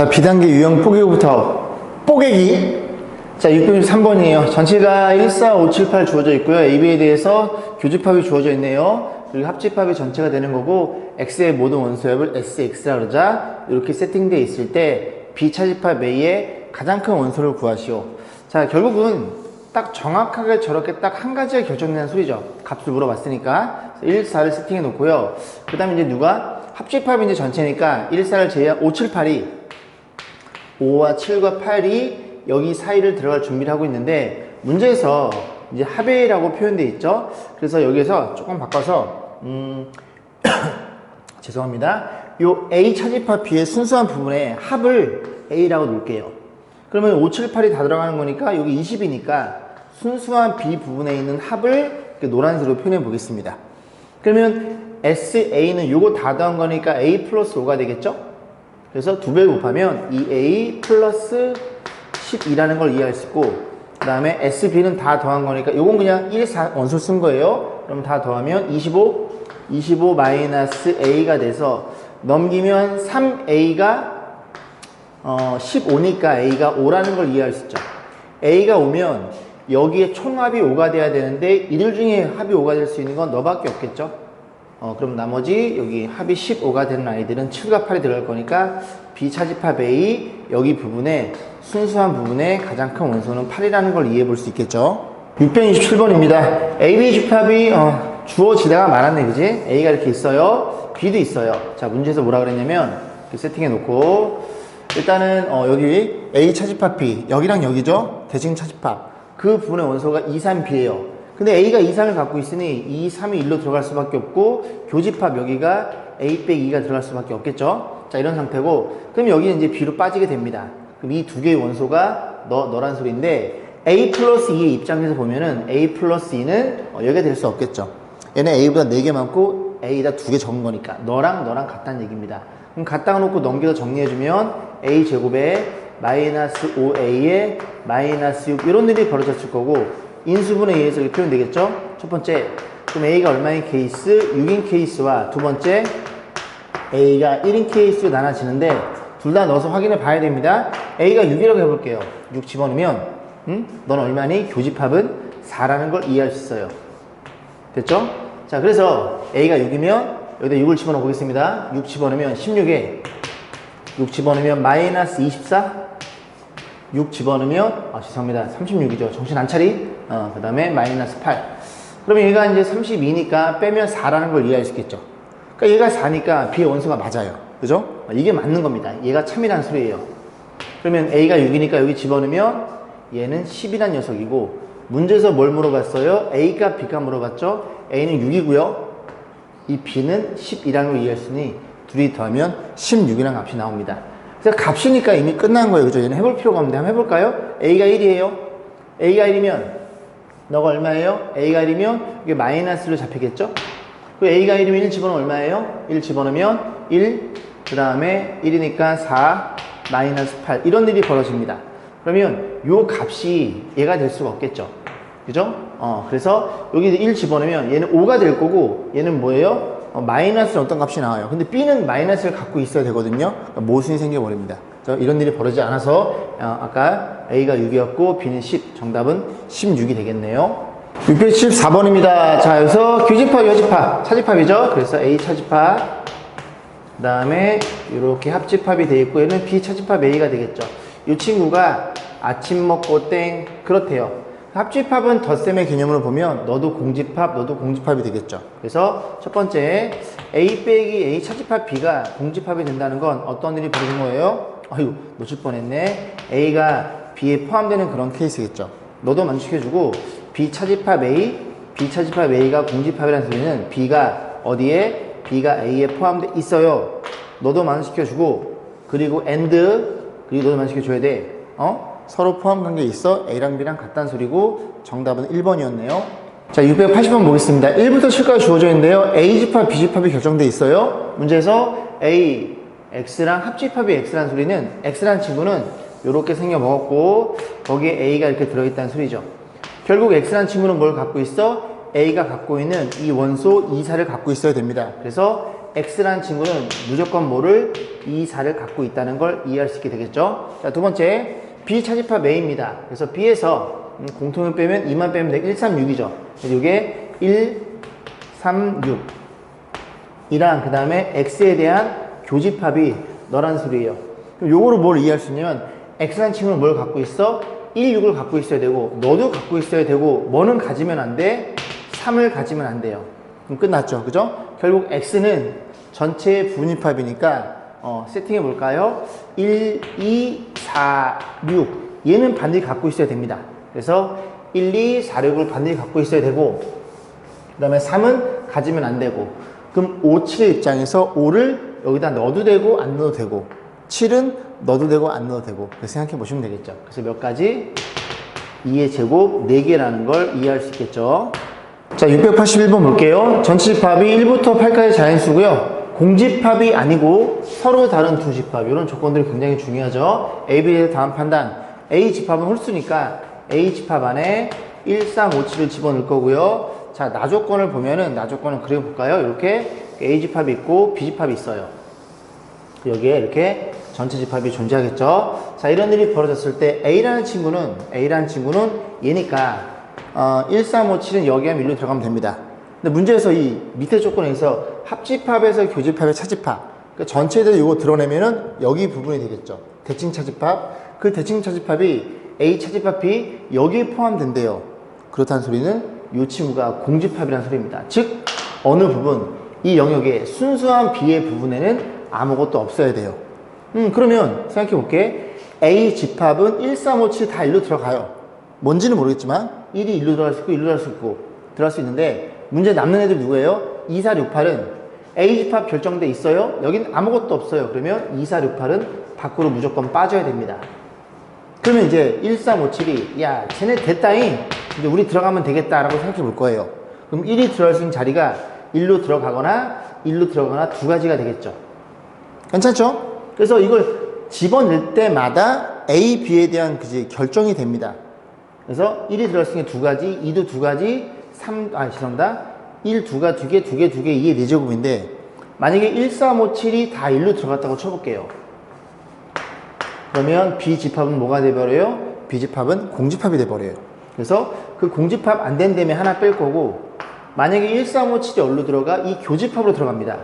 자, B단계 유형 뽀개기부터 뽀개기. 자, 663번이에요. 전체가 1, 4, 5, 7, 8 주어져 있고요. AB에 대해서 교집합이 주어져 있네요. 그리고 합집합이 전체가 되는 거고 X의 모든 원소합을 SX라 그러자. 이렇게 세팅되어 있을 때 B 차집합 A의 가장 큰 원소를 구하시오. 자, 결국은 딱 정확하게 저렇게 딱 한 가지가 결정되는 소리죠. 값을 물어봤으니까 1, 4를 세팅해 놓고요. 그 다음에 이제 누가 합집합이 이제 전체니까 1, 4를 제외한 5, 7, 8이 5와 7과 8이 여기 사이를 들어갈 준비를 하고 있는데 문제에서 이제 합의라고 표현되어 있죠. 그래서 여기에서 조금 바꿔서 죄송합니다. 요 A 차집합 B의 순수한 부분에 합을 A라고 놓을게요. 그러면 5, 7, 8이 다 들어가는 거니까 여기 20이니까 순수한 B 부분에 있는 합을 노란색으로 표현해 보겠습니다. 그러면 SA는 요거 다 더한 거니까 A 플러스 5가 되겠죠? 그래서 2배 곱하면 2A 플러스 12라는 걸 이해할 수 있고, 그 다음에 SB는 다 더한 거니까 요건 그냥 1, 4 원소 쓴 거예요. 그럼 다 더하면 25 마이너스 A가 돼서 넘기면 3A가 15니까 A가 5라는 걸 이해할 수 있죠. A가 5면 여기에 총합이 5가 돼야 되는데 이들 중에 합이 5가 될 수 있는 건 너밖에 없겠죠. 그럼 나머지 여기 합이 15가 되는 아이들은 7과 8이 들어갈 거니까 B 차집합 A 여기 부분에 순수한 부분에 가장 큰 원소는 8이라는 걸 이해해 볼 수 있겠죠. 627번입니다. AB 집합이 주어지다가 말았네, 그지? A가 이렇게 있어요. B도 있어요. 자, 문제에서 뭐라 그랬냐면 이렇게 세팅해 놓고 일단은 여기 A 차집합 B 여기랑 여기죠. 대칭 차집합 그 부분의 원소가 2, 3, B예요. 근데 A가 2, 3을 갖고 있으니 2, 3이 1로 들어갈 수밖에 없고 교집합 여기가 A 빼기 2가 들어갈 수밖에 없겠죠. 자, 이런 상태고 그럼 여기는 이제 B로 빠지게 됩니다. 그럼 이 두 개의 원소가 너란 소리인데 A 플러스 2의 입장에서 보면은 A 플러스 2는 여기가 될 수 없겠죠. 얘는 A보다 4개 많고 A다 2개 적은 거니까 너랑 같다는 얘기입니다. 그럼 갖다가 놓고 넘겨서 정리해주면 A 제곱에 마이너스 5A에 마이너스 6 이런 일이 벌어졌을 거고 인수분에 의해서 이렇게 표현되겠죠. 첫 번째 그럼 A가 얼마인 케이스? 6인 케이스와 두 번째 A가 1인 케이스로 나눠지는데 둘 다 넣어서 확인해 봐야 됩니다. A가 6이라고 해볼게요. 6 집어넣으면 넌 얼마니? 교집합은 4라는 걸 이해할 수 있어요. 됐죠? 자, 그래서 A가 6이면 여기다 6을 집어넣어 보겠습니다. 6 집어넣으면 16에 6 집어넣으면 마이너스 24 6 집어넣으면 죄송합니다. 36이죠. 정신 안 차리? 그 다음에 마이너스 8 그러면 얘가 이제 32니까 빼면 4라는 걸 이해할 수 있겠죠. 그러니까 얘가 4니까 B의 원소가 맞아요. 그죠? 이게 맞는 겁니다. 얘가 참이라는 소리예요. 그러면 A가 6이니까 여기 집어넣으면 얘는 10이란 녀석이고 문제에서 뭘 물어봤어요? A가 B가 물어봤죠? A는 6이고요. 이 B는 12라는 걸 이해할 수 있으니 둘이 더하면 16이라는 값이 나옵니다. 그래서 값이니까 이미 끝난 거예요. 그죠? 얘는 해볼 필요가 없는데 한번 해볼까요? A가 1이에요. A가 1이면 너가 얼마예요? A가 1이면 이게 마이너스로 잡히겠죠? 그 A가 1이면 1 집어넣으면 얼마예요? 1 집어넣으면 1, 그 다음에 1이니까 4, 마이너스 8 이런 일이 벌어집니다. 그러면 요 값이 얘가 될 수가 없겠죠. 그죠? 그래서 여기 1 집어넣으면 얘는 5가 될 거고 얘는 뭐예요? 마이너스 어떤 값이 나와요. 근데 B는 마이너스를 갖고 있어야 되거든요. 그러니까 모순이 생겨버립니다. 이런 일이 벌어지지 않아서 아까 A가 6이었고 B는 10 정답은 16이 되겠네요. 674번입니다. 자, 여기서 교집합, 여집합, 차집합이죠. 그래서 A 차집합 그 다음에 이렇게 합집합이 되어 있고 얘는 B 차집합 A가 되겠죠. 이 친구가 아침 먹고 땡 그렇대요. 합집합은 덧셈의 개념으로 보면 너도 공집합이 되겠죠. 그래서 첫 번째 A 빼기 A 차집합 B가 공집합이 된다는 건 어떤 일이 벌어진 거예요? 아유, 놓칠 뻔했네. A가 B에 포함되는 그런 케이스겠죠. 너도 만족해주고 B 차집합 A가 공집합이라는 소리는 B가 어디에? B가 A에 포함되어 있어요. 너도 만족시켜주고 그리고 그리고 너도 만족시켜줘야 돼. 서로 포함 관계에 있어 A랑 B랑 같다는 소리고 정답은 1번이었네요. 자, 680번 보겠습니다. 1부터 7까지 주어져 있는데요. A집합, B집합이 결정되어 있어요. 문제에서 A, X랑 합집합이 X라는 소리는 X라는 친구는 이렇게 생겨 먹었고 거기에 A가 이렇게 들어있다는 소리죠. 결국 X라는 친구는 뭘 갖고 있어? A가 갖고 있는 이 원소 2, 4를 갖고 있어야 됩니다. 그래서 X라는 친구는 무조건 뭐를 2, 4를 갖고 있다는 걸 이해할 수 있게 되겠죠. 자, 두 번째, B 차집합 A입니다. 그래서 B에서 공통을 빼면 2만 빼면 돼. 1, 3, 6이죠. 그래서 이게 1, 3, 6 이랑 그 다음에 X에 대한 교집합이 너란 소리예요. 그럼 요거를 뭘 이해할 수 있냐면 X라는 친구는 뭘 갖고 있어? 1, 6을 갖고 있어야 되고 너도 갖고 있어야 되고 뭐는 가지면 안 돼? 3을 가지면 안 돼요. 그럼 끝났죠. 그죠? 결국 X는 전체의 분입합이니까 세팅해 볼까요? 1, 2, 4, 6 얘는 반드시 갖고 있어야 됩니다. 그래서 1, 2, 4, 6을 반드시 갖고 있어야 되고 그 다음에 3은 가지면 안 되고 그럼 5, 7의 입장에서 5를 여기다 넣어도 되고 안 넣어도 되고 7은 넣어도 되고 안 넣어도 되고 그렇게 생각해 보시면 되겠죠. 그래서 몇 가지 2의 제곱 4개라는 걸 이해할 수 있겠죠. 자, 681번 볼게요. 전체 집합이 1부터 8까지 자연수고요. 공집합이 아니고 서로 다른 두 집합 이런 조건들이 굉장히 중요하죠. A, B에 대해서 다음 판단. A 집합은 홀수니까 A 집합 안에 1, 3, 5, 7을 집어넣을 거고요. 자, 나 조건을 보면은 나 조건을 그려볼까요? 이렇게 A 집합이 있고 B 집합이 있어요. 여기에 이렇게 전체 집합이 존재하겠죠. 자, 이런 일이 벌어졌을 때 A라는 친구는 얘니까 1, 3, 5, 7은 여기 하면 1로 들어가면 됩니다. 근데 문제에서 이 밑에 조건에서 합집합에서 교집합의 차집합 그러니까 전체에 이거 드러내면은 여기 부분이 되겠죠. 대칭 차집합 그 대칭 차집합이 A 차집합 B 여기에 포함된대요. 그렇다는 소리는 이 친구가 공집합이라는 소리입니다. 즉 어느 부분 이 영역의 순수한 B의 부분에는 아무것도 없어야 돼요. 그러면 생각해 볼게. A 집합은 1, 3, 5, 7 다 1로 들어가요. 뭔지는 모르겠지만 1이 1로 들어갈 수 있고 1로 들어갈 수 있는데 문제 남는 애들 누구예요? 2, 4, 6, 8은 A 집합 결정돼 있어요? 여긴 아무것도 없어요. 그러면 2, 4, 6, 8은 밖으로 무조건 빠져야 됩니다. 그러면 이제 1, 3, 5, 7이 야 쟤네 됐다잉 이제 우리 들어가면 되겠다라고 생각해 볼 거예요. 그럼 1이 들어갈 수 있는 자리가 1로 들어가거나 1로 들어가거나 두 가지가 되겠죠. 괜찮죠? 그래서 이걸 집어넣을 때마다 A, B에 대한 결정이 됩니다. 그래서 1이 들어갈 수 있는 두 가지, 2도 두 가지, 1 2가 두 개, 2의 4제곱인데 만약에 1, 3, 5, 7이 다 1로 들어갔다고 쳐볼게요. 그러면 B 집합은 뭐가 돼버려요? B 집합은 공집합이 돼버려요. 그래서 그 공집합 안 된 다음에 하나 뺄 거고 만약에 1, 3, 5, 7이 어디로 들어가? 이 교집합으로 들어갑니다.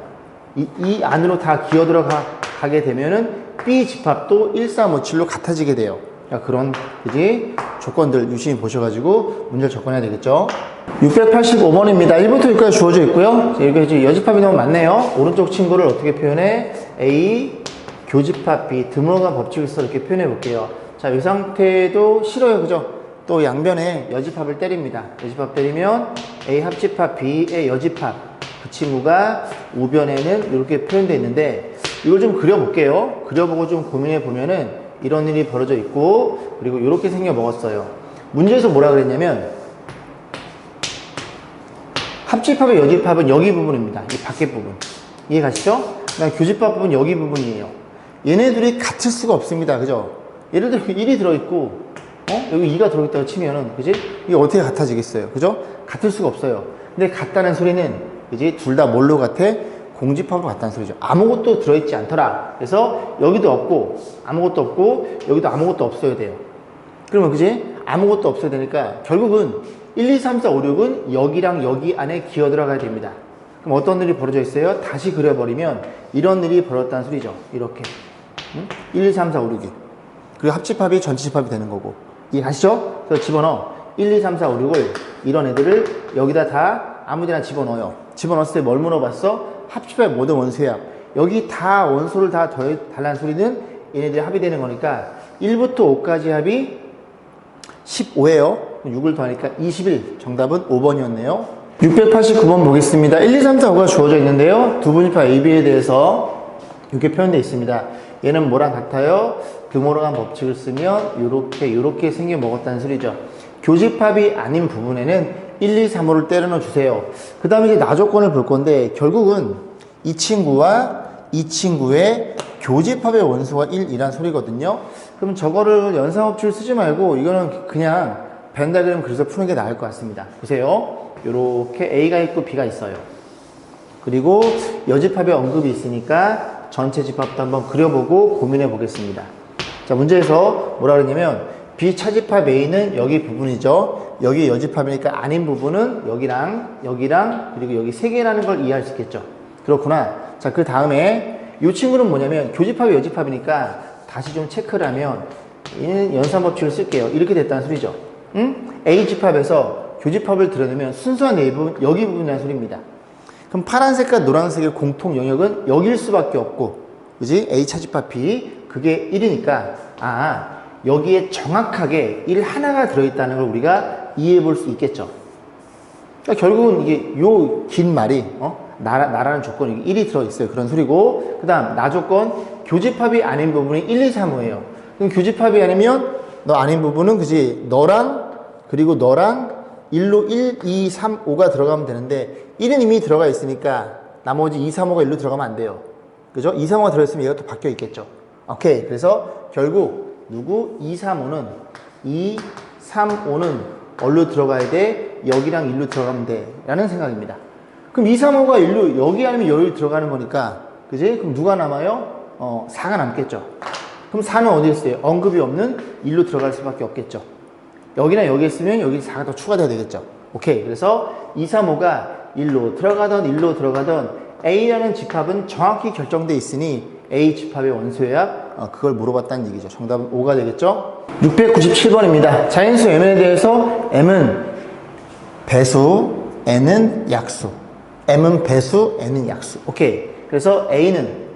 이 안으로 다 기어 들어가게 되면은 B 집합도 1, 3, 5, 7로 같아지게 돼요. 그런 조건들 유심히 보셔가지고 문제를 접근해야 되겠죠. 685번입니다. 1부터 6까지 주어져 있고요. 여기 이제 여집합이 너무 많네요. 오른쪽 친구를 어떻게 표현해? A 교집합 B 드물어간 법칙을 써 이렇게 표현해 볼게요. 자, 이 상태도 싫어요, 그죠? 또 양변에 여집합을 때립니다. 여집합 때리면 A 합집합 B의 여집합 그 친구가 우변에는 이렇게 표현되어 있는데 이걸 좀 그려볼게요. 그려보고 좀 고민해 보면은 이런 일이 벌어져 있고 그리고 이렇게 생겨 먹었어요. 문제에서 뭐라 그랬냐면 합집합의 여집합은 여기 부분입니다. 이 밖에 부분. 이해 가시죠? 그다음 교집합 부분 여기 부분이에요. 얘네들이 같을 수가 없습니다. 그죠? 예를 들어 1이 들어있고 여기 2가 들어있다고 치면은 그지? 이게 어떻게 같아지겠어요? 그죠? 같을 수가 없어요. 근데 같다는 소리는 그지? 둘 다 뭘로 같아? 공집합으로 같다는 소리죠. 아무것도 들어있지 않더라. 그래서 여기도 없고 아무것도 없고 여기도 아무것도 없어야 돼요. 그러면 그지? 아무것도 없어야 되니까 결국은 1, 2, 3, 4, 5, 6은 여기랑 여기 안에 기어 들어가야 됩니다. 그럼 어떤 일이 벌어져 있어요? 다시 그려버리면 이런 일이 벌어졌다는 소리죠. 이렇게 1, 2, 3, 4, 5, 6이 그리고 합집합이 전체 집합이 되는 거고 이해가시죠? 그래서 집어넣어 1, 2, 3, 4, 5, 6을 이런 애들을 여기다 다 아무데나 집어넣어요. 집어넣었을 때 뭘 물어봤어? 합집합의 모든 원소야. 여기 다 원소를 다 더해달라는 소리는 얘네들이 합이 되는 거니까 1부터 5까지 합이 15예요. 6을 더하니까 21. 정답은 5번이었네요. 689번 보겠습니다. 1, 2, 3, 4, 5가 주어져 있는데요. 두 분집합 AB에 대해서 이렇게 표현되어 있습니다. 얘는 뭐랑 같아요? 드모르간 법칙을 쓰면 이렇게 생겨 먹었다는 소리죠. 교집합이 아닌 부분에는 1, 2, 3, 5를 때려 넣어 주세요. 그 다음에 이제 나 조건을 볼 건데 결국은 이 친구와 이 친구의 교집합의 원소가 1이란 소리거든요. 그럼 저거를 연산법칙을 쓰지 말고 이거는 그냥 벤다그램 그래서 푸는 게 나을 것 같습니다. 보세요. 요렇게 A가 있고 B가 있어요. 그리고 여집합의 언급이 있으니까 전체 집합도 한번 그려보고 고민해 보겠습니다. 자, 문제에서 뭐라 그러냐면 비차집합 A는 여기 부분이죠. 여기 여집합이니까 아닌 부분은 여기랑 여기랑 그리고 여기 세 개라는 걸 이해할 수 있겠죠. 그렇구나. 자, 그 다음에 이 친구는 뭐냐면 교집합이 여집합이니까 다시 좀 체크를 하면 얘는 연산법칙을 쓸게요. 이렇게 됐다는 소리죠. 응? A집합에서 교집합을 드러내면 순수한 A 부분, 여기 부분이라는 소리입니다. 그럼 파란색과 노란색의 공통 영역은 여기일 수밖에 없고, 그지? A 차집합 B, 그게 1이니까, 아, 여기에 정확하게 1 하나가 들어있다는 걸 우리가 이해해 볼 수 있겠죠. 그러니까 결국은 이게 요 긴 말이, 나라는 조건이 1이 들어있어요. 그런 소리고, 그 다음, 나 조건, 교집합이 아닌 부분이 1, 2, 3, 5예요. 그럼 교집합이 아니면, 너 아닌 부분은, 그지? 너랑, 그리고 너랑 1로 1, 2, 3, 5가 들어가면 되는데 1은 이미 들어가 있으니까 나머지 2, 3, 5가 1로 들어가면 안 돼요. 그죠? 2, 3, 5가 들어있으면 얘가 또 바뀌어 있겠죠. 오케이. 그래서 결국 누구? 2, 3, 5는 2, 3, 5는 어디로 들어가야 돼? 여기랑 1로 들어가면 돼. 라는 생각입니다. 그럼 2, 3, 5가 1로 여기 아니면 여기로 들어가는 거니까 그지? 그럼 누가 남아요? 4가 남겠죠. 그럼 4는 어디에 있어요? 언급이 없는 1로 들어갈 수밖에 없겠죠. 여기나 여기 있으면 여기 4가 더 추가돼야 되겠죠. 오케이. 그래서 2, 3, 5가 1로 들어가던 1로 들어가던 A라는 집합은 정확히 결정돼 있으니 A 집합의 원소야. 그걸 물어봤다는 얘기죠. 정답은 5가 되겠죠. 697번입니다. 자연수 M에 대해서 M은 배수, N은 약수. M은 배수, N은 약수. 오케이. 그래서 A는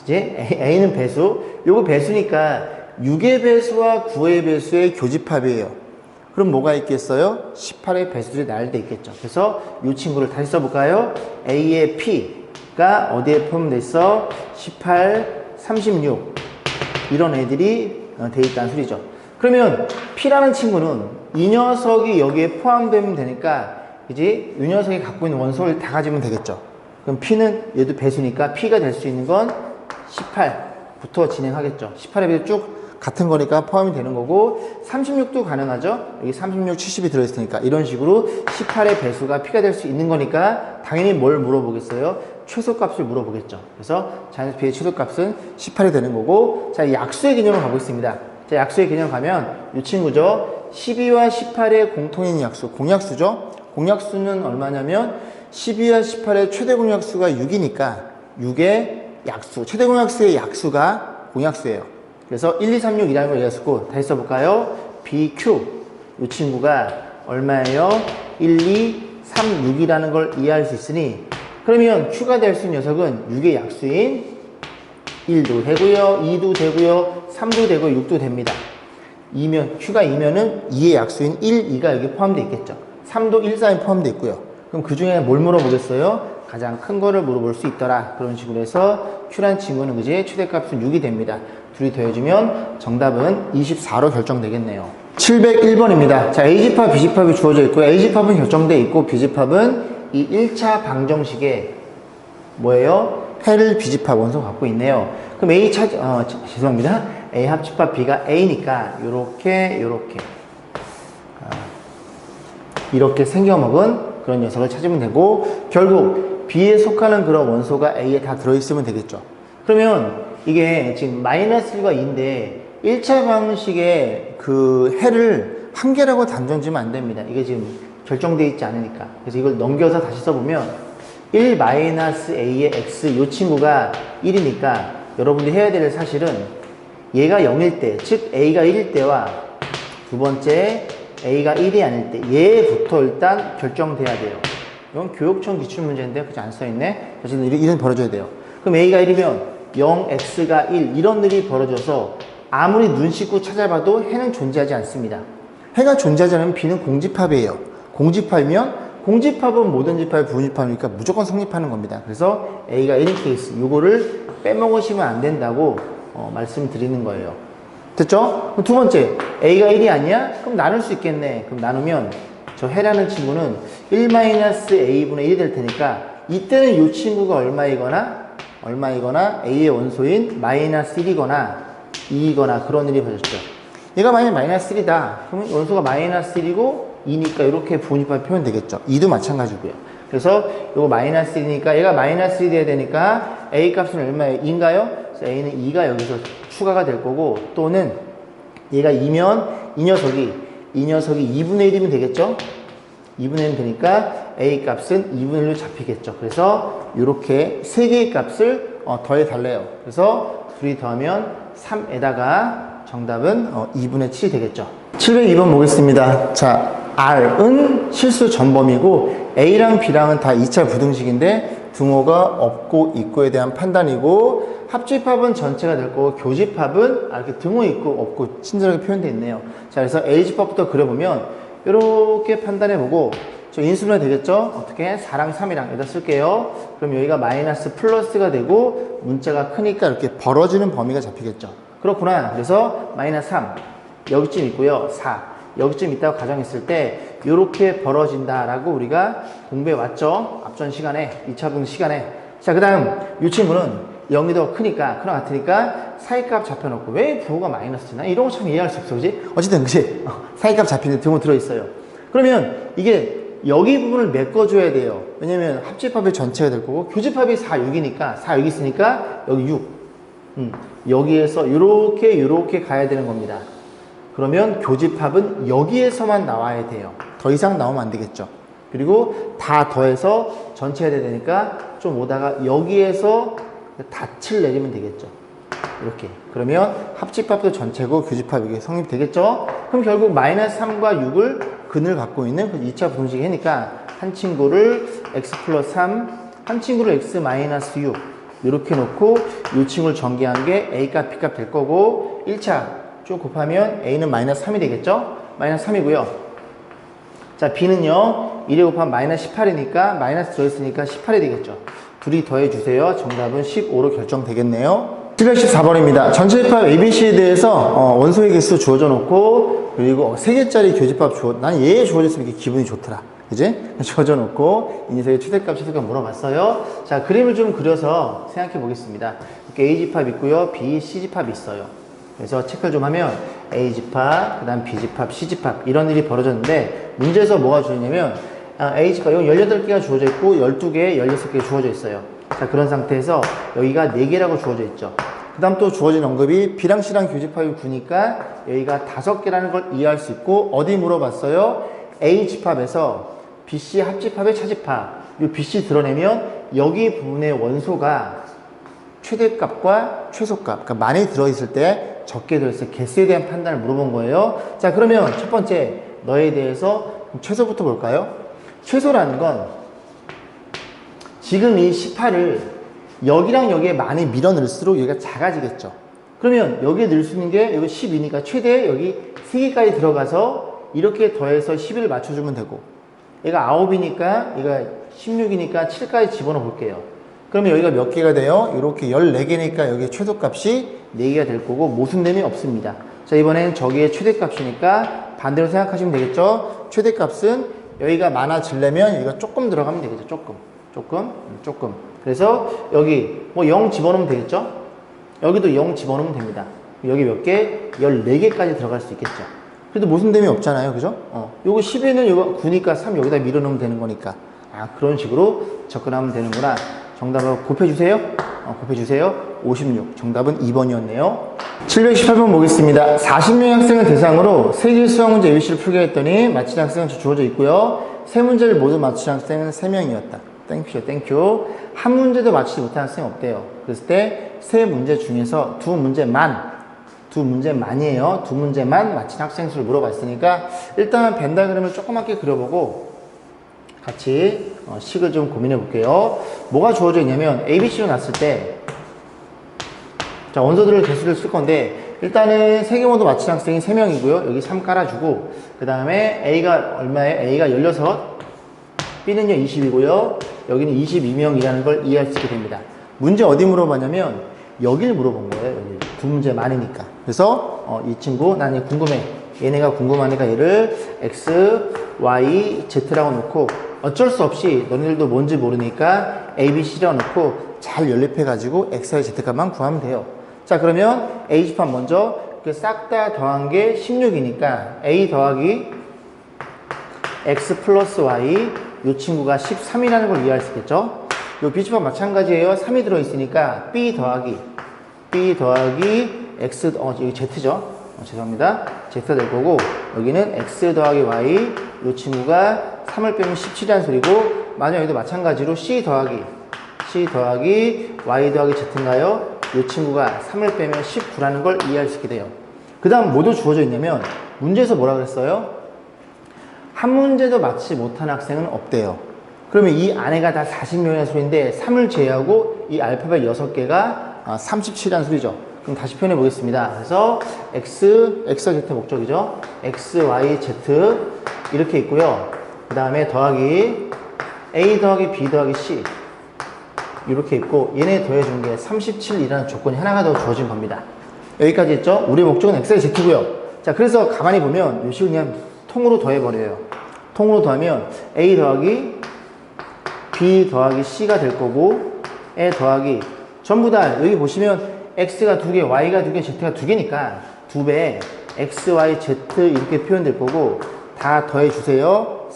A는 배수. 요거 배수니까 6의 배수와 9의 배수의 교집합이에요. 그럼 뭐가 있겠어요? 18의 배수들이 나열 돼 있겠죠. 그래서 이 친구를 다시 써볼까요? A의 P가 어디에 포함되어 있어? 18, 36 이런 애들이 돼 있다는 소리죠. 그러면 P라는 친구는 이 녀석이 여기에 포함되면 되니까 그지? 이 녀석이 갖고 있는 원소를 다 가지면 되겠죠. 그럼 P는 얘도 배수니까 P가 될 수 있는 건 18부터 진행하겠죠. 18의 배수 쭉 같은 거니까 포함이 되는 거고 36도 가능하죠. 여기 36, 70이 들어있으니까 이런 식으로 18의 배수가 P가 될 수 있는 거니까 당연히 뭘 물어보겠어요? 최소값을 물어보겠죠. 그래서 자연수 P의 최소값은 18이 되는 거고 자, 약수의 개념을 가고 있습니다. 자, 약수의 개념 가면 이 친구죠. 12와 18의 공통인 약수, 공약수죠. 공약수는 얼마냐면 12와 18의 최대 공약수가 6이니까 6의 약수, 최대 공약수의 약수가 공약수예요. 그래서 1, 2, 3, 6이라는 걸 얘기했었고 다시 써볼까요? BQ 이 친구가 얼마예요? 1, 2, 3, 6이라는 걸 이해할 수 있으니 그러면 Q가 될 수 있는 녀석은 6의 약수인 1도 되고요 2도 되고요 3도 되고 6도 됩니다. Q가 2면은 2의 약수인 1, 2가 여기 포함되어 있겠죠. 3도 1, 4에 포함되어 있고요. 그럼 그 중에 뭘 물어보겠어요? 가장 큰 거를 물어볼 수 있더라. 그런 식으로 해서 Q란 친구는 그지 최대값은 6이 됩니다. 둘이 더해주면 정답은 24로 결정되겠네요. 701번입니다. 자, A집합, B집합이 주어져 있고요. A집합은 결정돼 있고 B집합은 이 1차 방정식에 뭐예요? 해를 B집합 원소 갖고 있네요. 그럼 죄송합니다. A 합집합 B가 A니까 요렇게 이렇게 생겨먹은 그런 녀석을 찾으면 되고 결국 B에 속하는 그런 원소가 A에 다 들어있으면 되겠죠. 그러면 이게 지금 마이너스 1과 2인데 1차 방식의 그 해를 한 개라고 단정 지으면 안 됩니다. 이게 지금 결정되어 있지 않으니까. 그래서 이걸 넘겨서 다시 써보면 1 마이너스 A의 X 이 친구가 1이니까 여러분들이 해야 될 사실은 얘가 0일 때, 즉 A가 1일 때와 두 번째 A가 1이 아닐 때 얘부터 일단 결정돼야 돼요. 이건 교육청 기출문제인데 그치 안 써있네? 그래서 이런 벌어져야 돼요. 그럼 A가 1이면 0x가 1 이런 일이 벌어져서 아무리 눈 씻고 찾아봐도 해는 존재하지 않습니다. 해가 존재하지 않으면 B는 공집합이에요. 공집합이면 공집합은 모든 집합의 부분집합이니까 무조건 성립하는 겁니다. 그래서 A가 1인 케이스 요거를 빼먹으시면 안 된다고 말씀드리는 거예요. 됐죠? 그럼 두 번째 A가 1이 아니야? 그럼 나눌 수 있겠네. 그럼 나누면 저 해라는 친구는 1-A분의 1이 될 테니까 이때는 이 친구가 얼마이거나 A의 원소인 마이너스 1이거나 2이거나 그런 일이 벌어졌죠. 얘가 만약 마이너스 1이다. 그러면 원소가 마이너스 1이고 2니까 이렇게 부분집합 표현되겠죠. 2도 마찬가지고요. 그래서 이거 마이너스 1이니까 얘가 마이너스 1이 돼야 되니까 a 값은 얼마예요? 2인가요? 그래서 a는 2가 여기서 추가가 될 거고, 또는 얘가 2면 이 녀석이 2분의 1이면 되겠죠? 2분의 1 되니까 a 값은 2분의 1로 잡히겠죠. 그래서 이렇게 세 개의 값을 더해 달래요. 그래서 둘이 더하면 3에다가 정답은 2분의 7이 되겠죠. 702번 보겠습니다. 자, R은 실수 전범이고 A랑 B랑은 다 2차 부등식인데 등호가 없고 있고에 대한 판단이고, 합집합은 전체가 될 거고 교집합은 이렇게 등호 있고 없고 친절하게 표현되어 있네요. 자, 그래서 A집합부터 그려보면 이렇게 판단해보고, 저 인수분해 되겠죠? 어떻게? 4랑 3이랑 여기다 쓸게요. 그럼 여기가 마이너스 플러스가 되고 문자가 크니까 이렇게 벌어지는 범위가 잡히겠죠. 그렇구나. 그래서 마이너스 3 여기쯤 있고요. 4 여기쯤 있다고 가정했을 때 이렇게 벌어진다라고 우리가 공부해 왔죠. 앞전 시간에 2차 분식 시간에. 자, 그 다음 이 친구는 0이 더 크니까 크나 같으니까 사이값 잡혀놓고, 왜 부호가 마이너스지? 나 이런 거 참 이해할 수 없어, 그지? 어쨌든 그지? 사이값 잡히는데 등호 들어있어요. 그러면 이게 여기 부분을 메꿔줘야 돼요. 왜냐면 합집합의 전체가 될 거고 교집합이 4, 6이니까 4, 6 있으니까 여기 6. 여기에서 이렇게 가야 되는 겁니다. 그러면 교집합은 여기에서만 나와야 돼요. 더 이상 나오면 안 되겠죠. 그리고 다 더해서 전체가 돼야 되니까 좀 오다가 여기에서 닻을 내리면 되겠죠. 이렇게. 그러면 합집합도 전체고 교집합 이게 성립 되겠죠? 그럼 결국 마이너스 3과 6을 근을 갖고 있는 그 2차 부등식이 하니까 한 친구를 x 플러스 3, 한 친구를 x 마이너스 6 이렇게 놓고 이 친구를 전개한 게 a값, b값 될 거고, 1차 쭉 곱하면 a는 마이너스 3이 되겠죠? 마이너스 3이고요. 자, b는요 1에 곱하면 마이너스 18이니까 마이너스 들어있으니까 18이 되겠죠. 둘이 더해주세요. 정답은 15로 결정되겠네요. 714번입니다. 전체 집합 ABC에 대해서 원소의 개수 주어져 놓고, 그리고 3개짜리 교집합 난 얘 주어졌으면 이렇게 기분이 좋더라. 그지? 주어져 놓고 이 녀석의 최대값, 최소값 물어봤어요. 자, 그림을 좀 그려서 생각해 보겠습니다. 이렇게 A집합 있고요. B, C집합이 있어요. 그래서 체크를 좀 하면 A집합, 그 다음 B집합, C집합 이런 일이 벌어졌는데, 문제에서 뭐가 주어졌냐면 A집합, 여기 18개가 주어져 있고 12개, 16개 주어져 있어요. 자, 그런 상태에서 여기가 4개라고 주어져 있죠. 그 다음 또 주어진 언급이 B랑 C랑 교집합이 9니까 여기가 5개라는 걸 이해할 수 있고, 어디 물어봤어요? A집합에서 BC 합집합의 차집합, 이 BC 드러내면 여기 부분의 원소가 최대값과 최소값, 그러니까 많이 들어있을 때 적게 들어있을 때 개수에 대한 판단을 물어본 거예요. 자, 그러면 첫 번째 너에 대해서 최소부터 볼까요? 최소라는 건 지금 이 18을 여기랑 여기에 많이 밀어 넣을수록 여기가 작아지겠죠. 그러면 여기에 넣을 수 있는 게 여기 12니까 최대 여기 3개까지 들어가서 이렇게 더해서 11을 맞춰주면 되고, 얘가 9이니까 얘가 16이니까 7까지 집어넣어 볼게요. 그러면 여기가 몇 개가 돼요? 이렇게 14개니까 여기 최소값이 4개가 될 거고 모순됨이 없습니다. 자, 이번엔 저기의 최대값이니까 반대로 생각하시면 되겠죠? 최대값은 여기가 많아지려면 여기가 조금 들어가면 되겠죠. 조금. 그래서 여기 뭐 0 집어넣으면 되겠죠? 여기도 0 집어넣으면 됩니다. 여기 몇 개? 14개까지 들어갈 수 있겠죠. 그래도 모순됨이 없잖아요. 그죠? 요거 10에는 요거 9니까 3 여기다 밀어넣으면 되는 거니까. 그런 식으로 접근하면 되는구나. 정답을 곱해주세요. 곱해주세요. 56. 정답은 2번이었네요. 718번 보겠습니다. 40명의 학생을 대상으로 세계 수학 문제 ABC를 풀게 했더니 맞힌 학생은 주어져 있고요. 세 문제를 모두 맞힌 학생은 3명이었다. 땡큐. 한 문제도 맞히지 못한 학생이 없대요. 그랬을 때 세 문제 중에서 두 문제만이에요. 두 문제만 맞힌 학생 수를 물어봤으니까 일단 벤다그램을 조그맣게 그려보고 같이 식을 좀 고민해 볼게요. 뭐가 주어져 있냐면 ABC로 놨을 때, 자, 원소들을 개수를 쓸 건데 일단은 세 개 모두 맞힌 학생이 3명이고요. 여기 3 깔아주고, 그 다음에 A가 얼마예요? A가 16, B는요 20이고요. 여기는 22명이라는 걸 이해할 수 있게 됩니다. 문제 어디 물어봤냐면 여기를 물어본 거예요. 여기 두 문제 많으니까. 그래서 이 친구 난 얘 궁금해. 얘네가 궁금하니까 얘를 X, Y, Z라고 놓고, 어쩔 수 없이 너네들도 뭔지 모르니까 A, B, C라고 놓고 잘 연립해가지고 X와 Z 값만 구하면 돼요. 자, 그러면 A집합 먼저 싹 다 더한 게 16이니까 A 더하기 X 플러스 Y 이 친구가 13이라는 걸 이해할 수 있겠죠? 요 비집합 마찬가지예요. 3이 들어있으니까 B 더하기 X, 여기 Z죠? 죄송합니다. Z가 될 거고, 여기는 X 더하기 Y, 이 친구가 3을 빼면 17이라는 소리고, 만약 여기도 마찬가지로 C 더하기 Y 더하기 Z인가요? 이 친구가 3을 빼면 19라는 걸 이해할 수 있게 돼요. 그 다음 뭐도 주어져 있냐면, 문제에서 뭐라 그랬어요? 한 문제도 맞지 못한 학생은 없대요. 그러면 이 안에가 다 40명이라는 소리인데 3을 제외하고 이 알파벳 6개가 37이라는 소리죠. 그럼 다시 표현해 보겠습니다. 그래서 X가 Z 목적이죠. X, Y, Z 이렇게 있고요. 그 다음에 더하기 A 더하기 B 더하기 C 이렇게 있고, 얘네 더해준 게 37이라는 조건이 하나가 더 주어진 겁니다. 여기까지 했죠? 우리의 목적은 X가 Z고요. 자, 그래서 가만히 보면 요 식을 그냥 통으로 더해버려요. 통으로 더하면 A 더하기 B 더하기 C가 될 거고, 에 더하기 전부 다 여기 보시면 X가 2개, Y가 2개, Z가 2개니까 2배 X, Y, Z 이렇게 표현될 거고, 다 더해주세요.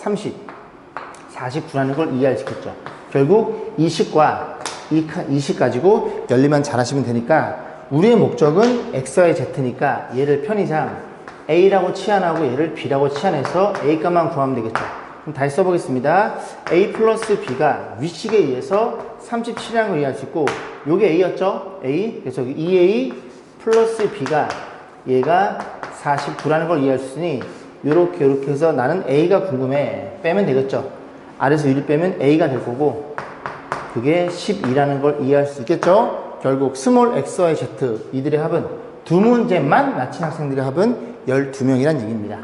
49라는 걸 이해할 수 있겠죠. 결국 이 식과 이 식 가지고 연리만 잘하시면 되니까, 우리의 목적은 X, Y, Z니까 얘를 편의상 A라고 치환하고 얘를 B라고 치환해서 A 값만 구하면 되겠죠. 그럼 다시 써보겠습니다. A 플러스 B가 위식에 의해서 37이라는 걸 이해할 수 있고, 요게 A였죠? A. 그래서 여기 2A 플러스 B가 얘가 49라는 걸 이해할 수 있으니, 요렇게 해서 나는 A가 궁금해. 빼면 되겠죠? 아래에서 1을 빼면 A가 될 거고, 그게 12라는 걸 이해할 수 있겠죠? 결국 스몰 X, Y, Z 이들의 합은 두 문제만 맞힌 학생들의 합은 12명이란 얘기입니다.